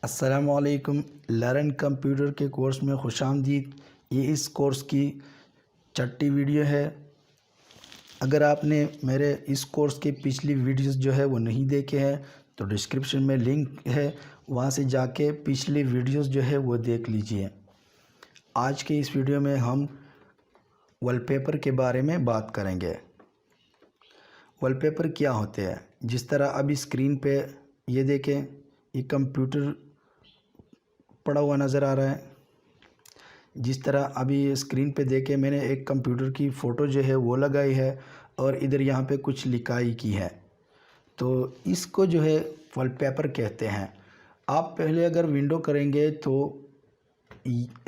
अस्सलामुअलैकुम। Learn computer के course में खुशामदीद। ये इस कोर्स की छठी वीडियो है। अगर आपने मेरे इस कोर्स के पिछली वीडियोस जो है वो नहीं देखे हैं तो डिस्क्रिप्शन में लिंक है, वहाँ से जाके पिछली वीडियोस जो है वो देख लीजिए। आज के इस वीडियो में हम वॉलपेपर के बारे में बात करेंगे। वॉलपेपर क्या होते हैं? जिस तरह अभी स्क्रीन पे ये देखें, ये कंप्यूटर पड़ा हुआ नज़र आ रहा है। जिस तरह अभी स्क्रीन पे देखे मैंने एक कंप्यूटर की फ़ोटो जो है वो लगाई है और इधर यहाँ पे कुछ लिखाई की है, तो इसको जो है वॉलपेपर कहते हैं। आप पहले अगर विंडो करेंगे तो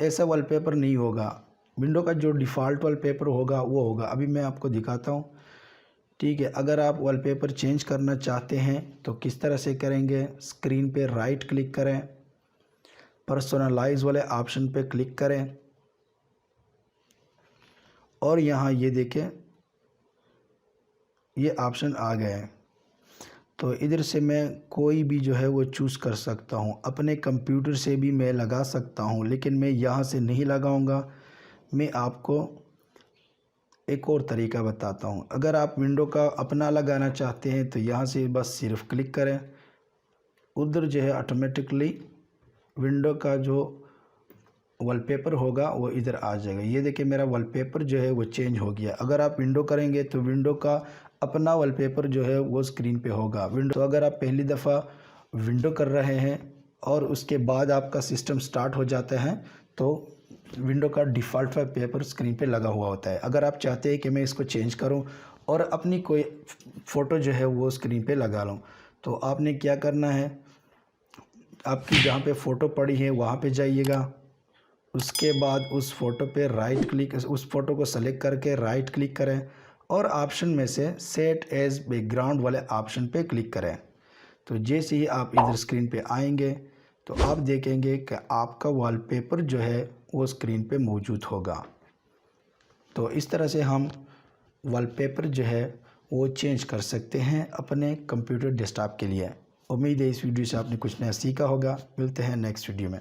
ऐसा वॉलपेपर नहीं होगा। विंडो का जो डिफ़ॉल्ट वॉलपेपर होगा वो होगा। अभी मैं आपको दिखाता हूँ, ठीक है। अगर आप वॉलपेपर चेंज करना चाहते हैं तो किस तरह से करेंगे? स्क्रीन पे राइट क्लिक करें, पर्सनलाइज वाले ऑप्शन पे क्लिक करें और यहाँ ये देखें ये ऑप्शन आ गए हैं। तो इधर से मैं कोई भी जो है वो चूज़ कर सकता हूँ। अपने कंप्यूटर से भी मैं लगा सकता हूँ, लेकिन मैं यहाँ से नहीं लगाऊंगा। मैं आपको एक और तरीका बताता हूँ। अगर आप विंडो का अपना लगाना चाहते हैं तो यहाँ से बस सिर्फ क्लिक करें, उधर जो है ऑटोमेटिकली विंडो का जो वॉलपेपर होगा वो इधर आ जाएगा। ये देखिए मेरा वॉलपेपर जो है वो चेंज हो गया। अगर आप विंडो करेंगे तो विंडो का अपना वॉलपेपर जो है वो स्क्रीन पे होगा। विंडो तो अगर आप पहली दफ़ा विंडो कर रहे हैं और उसके बाद आपका सिस्टम स्टार्ट हो जाता है तो विंडो का डिफ़ॉल्ट वॉलपेपर स्क्रीन पे लगा हुआ होता है। अगर आप चाहते हैं कि मैं इसको चेंज करूं और अपनी कोई फ़ोटो जो है वो स्क्रीन पे लगा लूं, तो आपने क्या करना है, आपकी जहां पे फ़ोटो पड़ी है वहां पे जाइएगा। उसके बाद उस फ़ोटो पे राइट क्लिक, उस फ़ोटो को सेलेक्ट करके राइट क्लिक करें और ऑप्शन में से सेट एज बैकग्राउंड वाले ऑप्शन पे क्लिक करें। तो जैसे ही आप इधर स्क्रीन पे आएंगे तो आप देखेंगे कि आपका वॉलपेपर जो है वो स्क्रीन पे मौजूद होगा। तो इस तरह से हम वॉलपेपर जो है वो चेंज कर सकते हैं अपने कंप्यूटर डेस्कटॉप के लिए। उम्मीद है इस वीडियो से आपने कुछ नया सीखा होगा। मिलते हैं नेक्स्ट वीडियो में।